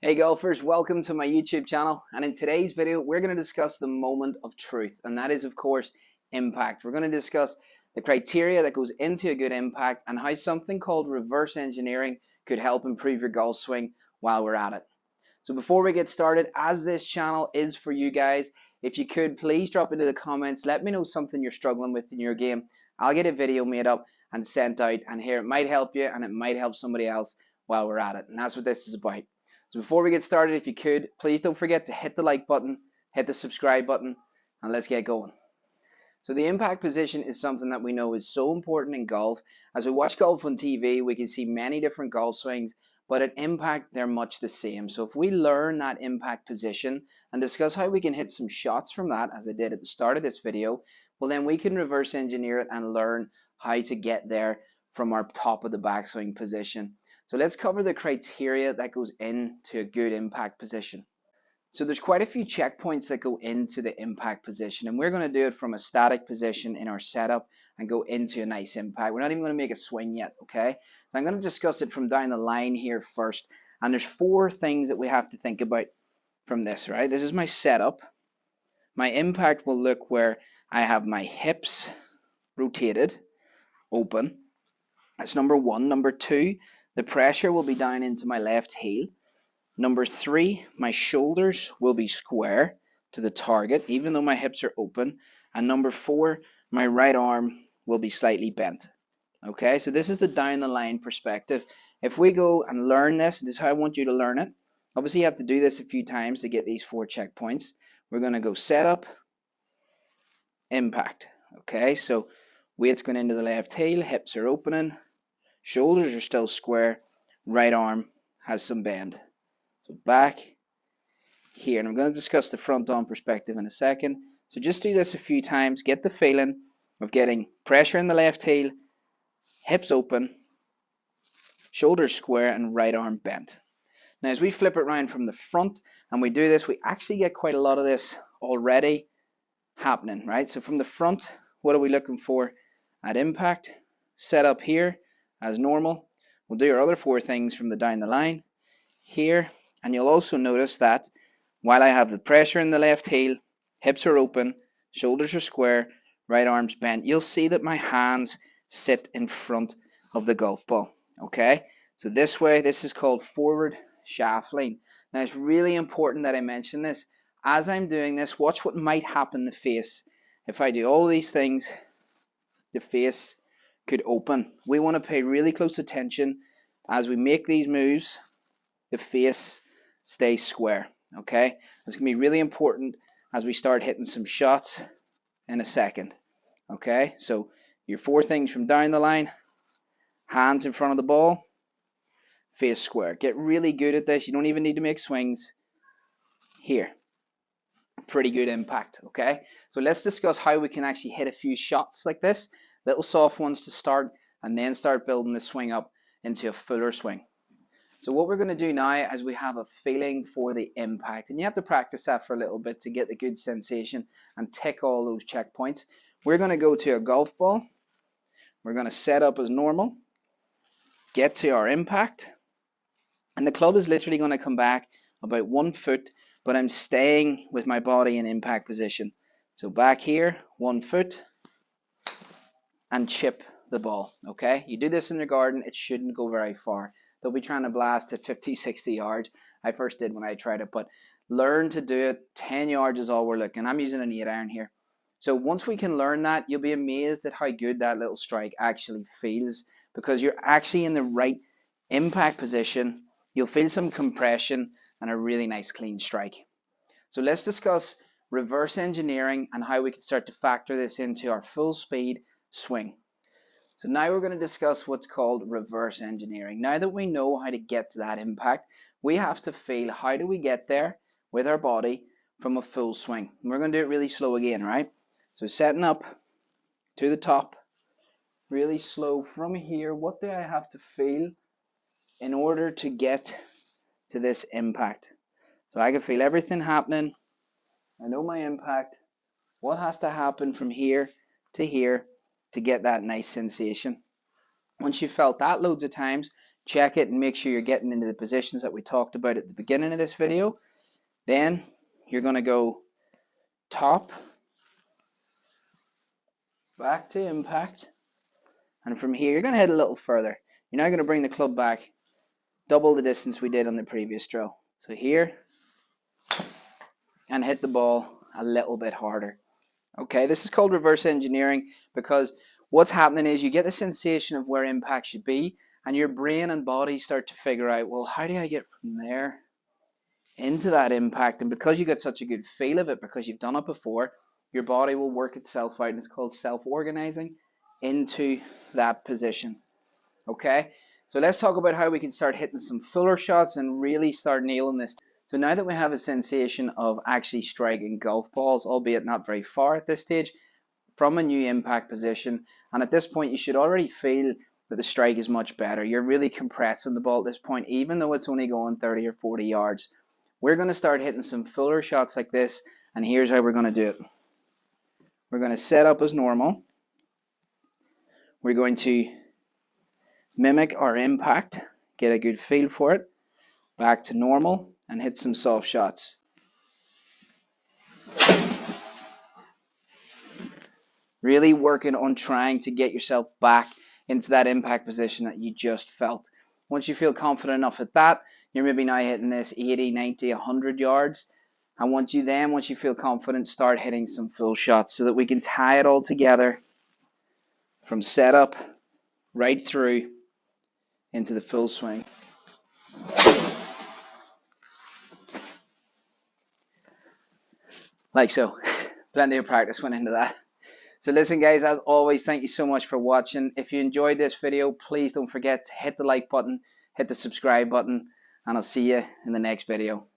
Hey golfers, welcome to my YouTube channel, and in today's video we're going to discuss the moment of truth, and that is of course impact. We're going to discuss the criteria that goes into a good impact and how something called reverse engineering could help improve your golf swing while we're at it. So before we get started, as this channel is for you guys, if you could please drop into the comments, let me know something you're struggling with in your game. I'll get a video made up and sent out, and here it might help you and it might help somebody else while we're at it, and that's what this is about. So before we get started, if you could, please don't forget to hit the like button, hit the subscribe button, and let's get going. So the impact position is something that we know is so important in golf. As we watch golf on TV, we can see many different golf swings, but at impact, they're much the same. So if we learn that impact position and discuss how we can hit some shots from that, as I did at the start of this video, well then we can reverse engineer it and learn how to get there from our top of the backswing position. So let's cover the criteria that goes into a good impact position. So there's quite a few checkpoints that go into the impact position, and we're going to do it from a static position in our setup and go into a nice impact. We're not even going to make a swing yet, okay? So I'm going to discuss it from down the line here first, and there's four things that we have to think about from this, right? This is my setup. My impact will look where I have my hips rotated, open. That's number one. Number two, the pressure will be down into my left heel. Number three, my shoulders will be square to the target, even though my hips are open. And number four, my right arm will be slightly bent. Okay, so this is the down the line perspective. If we go and learn this is how I want you to learn it. Obviously, you have to do this a few times to get these four checkpoints. We're going to go setup, impact. Okay, so weight's going into the left heel, hips are opening, shoulders are still square, right arm has some bend. So back here, and I'm going to discuss the front arm perspective in a second. So just do this a few times, get the feeling of getting pressure in the left heel, hips open, shoulders square, and right arm bent. Now as we flip it around from the front and we do this, we actually get quite a lot of this already happening, right? So from the front, what are we looking for at impact? Set up here as normal. We'll do our other four things from the down the line here, and you'll also notice that while I have the pressure in the left heel, hips are open, shoulders are square, right arm's bent, you'll see that my hands sit in front of the golf ball. Okay, so this way, this is called forward shaft lean. Now it's really important that I mention this. As I'm doing this, watch what might happen to the face. If I do all these things, the face could open. We want to pay really close attention as we make these moves. The face stays square. Okay, it's going to be really important as we start hitting some shots in a second. Okay, so your four things from down the line: hands in front of the ball, face square. Get really good at this. You don't even need to make swings. Here, pretty good impact. Okay, so let's discuss how we can actually hit a few shots like this, little soft ones to start, and then start building the swing up into a fuller swing. So what we're going to do now is we have a feeling for the impact, and you have to practice that for a little bit to get the good sensation and tick all those checkpoints. We're going to go to a golf ball. We're going to set up as normal, get to our impact, and the club is literally going to come back about 1 foot, but I'm staying with my body in impact position. So back here, 1 foot, and chip the ball. Okay, you do this in your garden, it shouldn't go very far. They'll be trying to blast at 50, 60 yards. I first did when I tried it, but learn to do it. 10 yards is all we're looking. I'm using an 8 iron here. So once we can learn that, you'll be amazed at how good that little strike actually feels, because you're actually in the right impact position. You'll feel some compression and a really nice clean strike. So let's discuss reverse engineering and how we can start to factor this into our full speed swing. So now we're going to discuss what's called reverse engineering. Now that we know how to get to that impact, we have to feel how do we get there with our body from a full swing. And we're going to do it really slow again, right? So setting up to the top, really slow from here. What do I have to feel in order to get to this impact? So I can feel everything happening. I know my impact. What has to happen from here to get that nice sensation? Once you've felt that loads of times, Check it and make sure you're getting into the positions that we talked about at the beginning of this video. Then you're going to go top, back to impact, and from here you're going to head a little further. You're now going to bring the club back double the distance we did on the previous drill. So here, and hit the ball a little bit harder. Okay, this is called reverse engineering, because what's happening is you get the sensation of where impact should be, and your brain and body start to figure out, well, how do I get from there into that impact? And because you get such a good feel of it, because you've done it before, your body will work itself out, and it's called self-organizing into that position. Okay, so let's talk about how we can start hitting some fuller shots and really start nailing this. So now that we have a sensation of actually striking golf balls, albeit not very far at this stage, from a new impact position, and at this point you should already feel that the strike is much better. You're really compressing the ball at this point, even though it's only going 30 or 40 yards. We're going to start hitting some fuller shots like this, and here's how we're going to do it. We're going to set up as normal. We're going to mimic our impact, get a good feel for it, back to normal, and hit some soft shots. Really working on trying to get yourself back into that impact position that you just felt. Once you feel confident enough at that, you're maybe now hitting this 80, 90, 100 yards. And once you feel confident, start hitting some full shots so that we can tie it all together from setup right through into the full swing. Like so. Plenty of practice went into that. So listen guys, as always, thank you so much for watching. If you enjoyed this video, please don't forget to hit the like button, hit the subscribe button, and I'll see you in the next video.